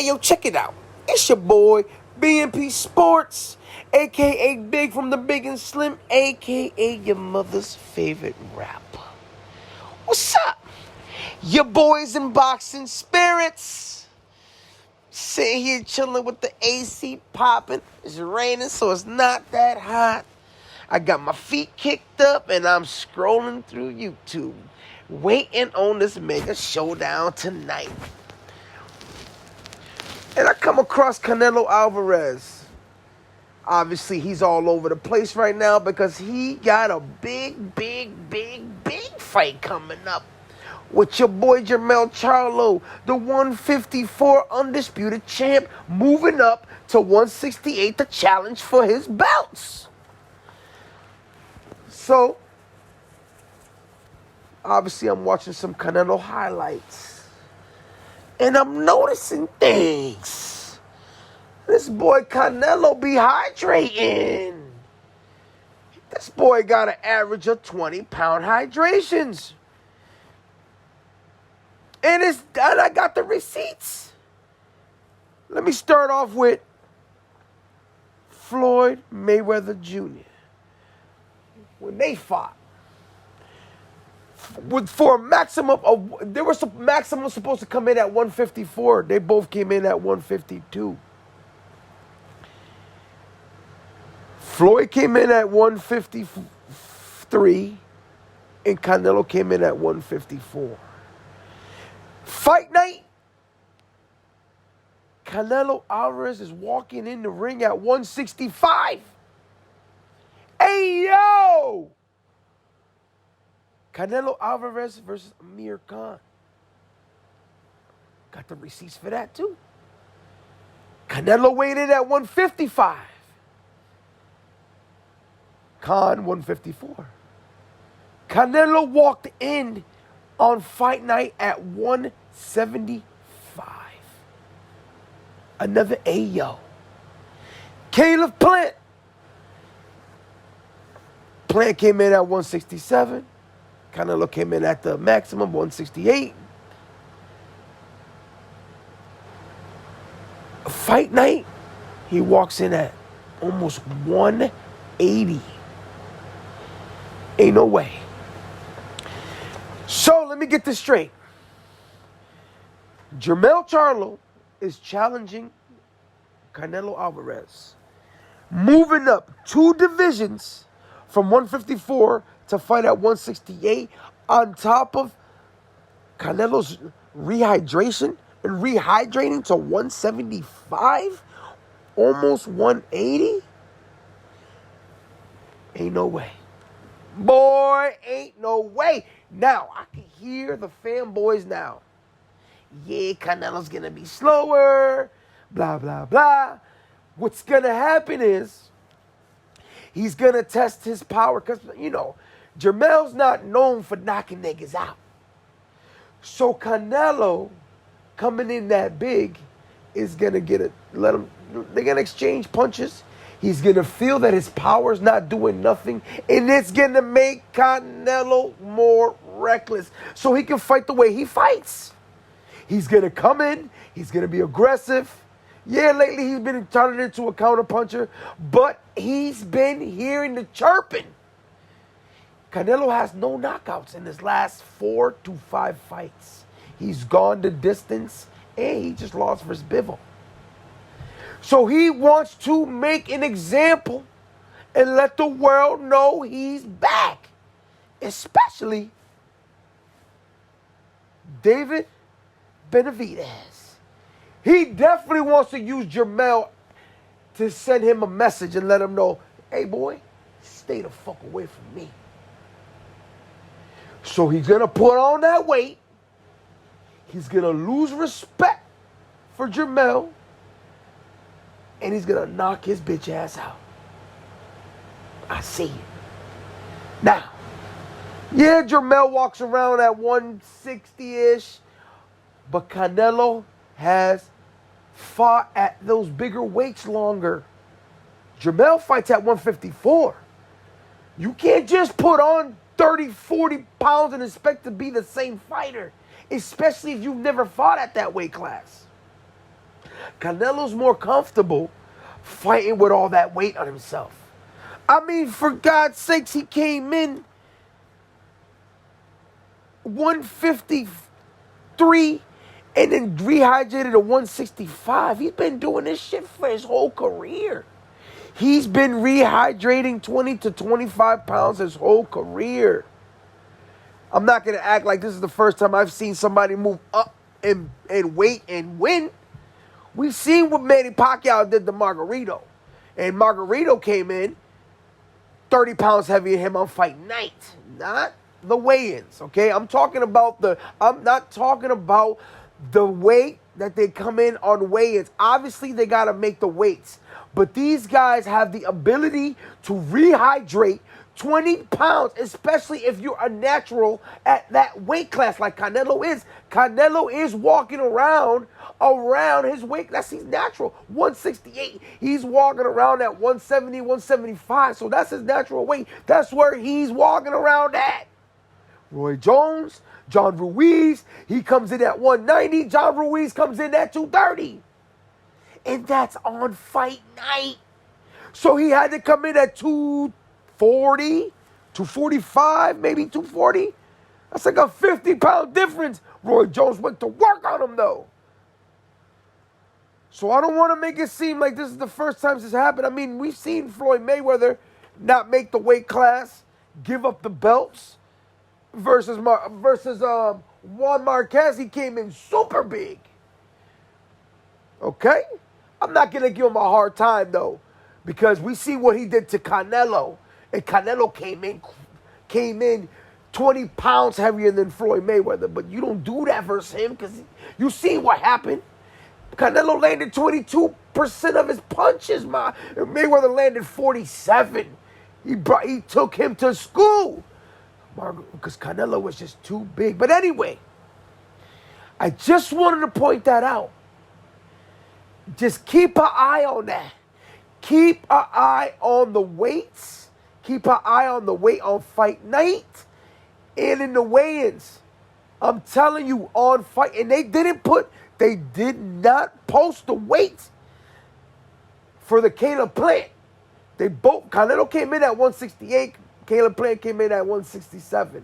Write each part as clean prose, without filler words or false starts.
Hey, yo, check it out. It's your boy, BMP Sports, a.k.a. Big from the Big and Slim, a.k.a. your mother's favorite rapper. What's up? Your boys in boxing spirits. Sitting here chilling with the AC popping. It's raining, so it's not that hot. I got my feet kicked up, and I'm scrolling through YouTube, waiting on this mega showdown tonight. And I come across Canelo Álvarez. Obviously, he's all over the place right now because he got a big fight coming up with your boy Charlo, the 154 undisputed champ, moving up to 168 to challenge for his belts. So, obviously, I'm watching some Canelo highlights. And I'm noticing things. This boy Canelo be hydrating. This boy got an average of 20-pound hydrations. And I got the receipts. Let me start off with Floyd Mayweather Jr. When they fought. For a maximum of, there was a maximum supposed to come in at 154. They both came in at 152. Floyd came in at 153, and Canelo came in at 154. Fight night, Canelo Álvarez is walking in the ring at 165. Hey, yo! Canelo Álvarez versus Amir Khan. Got the receipts for that, too. Canelo weighed in at 155. Khan, 154. Canelo walked in on fight night at 175. Another Ayo. Caleb Plant. Plant came in at 167. Canelo came in at the maximum, 168. Fight night, he walks in at almost 180. Ain't no way. So let me get this straight. Charlo is challenging Canelo Álvarez, moving up 2 divisions from 154 to fight at 168, on top of Canelo's rehydrating to 175, almost 180. Ain't no way. Boy, ain't no way. Now, I can hear the fanboys now. Yeah, Canelo's going to be slower, blah, blah, blah. What's going to happen is he's going to test his power because, Jamel's not known for knocking niggas out. So Canelo, coming in that big, is going to they're going to exchange punches. He's going to feel that his power's not doing nothing, and it's going to make Canelo more reckless so he can fight the way he fights. He's going to come in. He's going to be aggressive. Yeah, lately he's been turning into a counterpuncher, but he's been hearing the chirping. Canelo has no knockouts in his last 4 to 5 fights. He's gone the distance, and he just lost versus Bivol. So he wants to make an example and let the world know he's back. Especially David Benavidez. He definitely wants to use Jamel to send him a message and let him know, hey, boy, stay the fuck away from me. So he's going to put on that weight. He's going to lose respect for Jamel. And he's going to knock his bitch ass out. I see it. Now, yeah, Jamel walks around at 160-ish. But Canelo has fought at those bigger weights longer. Jamel fights at 154. You can't just put on 30, 40 pounds and expect to be the same fighter, especially if you've never fought at that weight class. Canelo's more comfortable fighting with all that weight on himself. I mean, for God's sakes, he came in 153 and then rehydrated to 165. He's been doing this shit for his whole career. He's been rehydrating 20 to 25 pounds his whole career. I'm not going to act like this is the first time I've seen somebody move up in weight and win. We've seen what Manny Pacquiao did to Margarito. And Margarito came in 30 pounds heavier than him on fight night. Not the weigh-ins, okay? I'm not talking about the weight that they come in on weigh-ins. Obviously, they got to make the weights. But these guys have the ability to rehydrate 20 pounds, especially if you're a natural at that weight class like Canelo is. Canelo is walking around his weight class. He's natural, 168. He's walking around at 170, 175. So that's his natural weight. That's where he's walking around at. Roy Jones, John Ruiz, he comes in at 190. John Ruiz comes in at 230. And that's on fight night. So he had to come in at 240, 245, maybe 240. That's like a 50-pound difference. Roy Jones went to work on him, though. So I don't want to make it seem like this is the first time this happened. I mean, we've seen Floyd Mayweather not make the weight class, give up the belts, versus Juan Marquez. He came in super big. Okay? I'm not going to give him a hard time, though, because we see what he did to Canelo. And Canelo came in 20 pounds heavier than Floyd Mayweather. But you don't do that versus him because you see what happened. Canelo landed 22% of his punches. Mayweather landed 47. He took him to school because Canelo was just too big. But anyway, I just wanted to point that out. Just keep an eye on that. Keep an eye on the weights. Keep an eye on the weight on fight night and in the weigh-ins. I'm telling you, on fight, and they did not post the weight for the Caleb Plant. Canelo came in at 168, Caleb Plant came in at 167.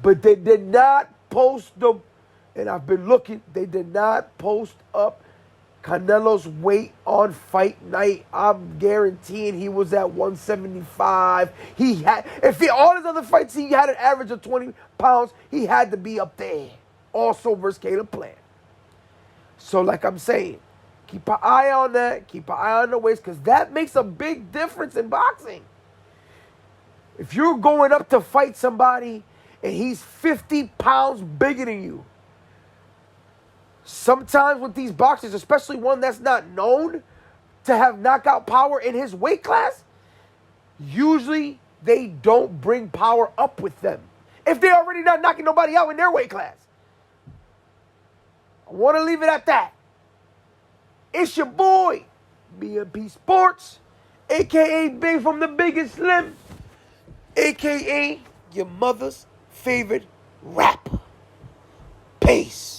But they did not post and I've been looking, they did not post up Canelo's weight on fight night. I'm guaranteeing he was at 175. All his other fights, he had an average of 20 pounds. He had to be up there. Also versus Caleb Plant. So like I'm saying, keep an eye on that. Keep an eye on the weights because that makes a big difference in boxing. If you're going up to fight somebody and he's 50 pounds bigger than you, sometimes with these boxers, especially one that's not known to have knockout power in his weight class, usually they don't bring power up with them if they're already not knocking nobody out in their weight class. I want to leave it at that. It's your boy, BMP Sports, a.k.a. Big from the Biggest Slim, a.k.a. your mother's favorite rapper. Peace.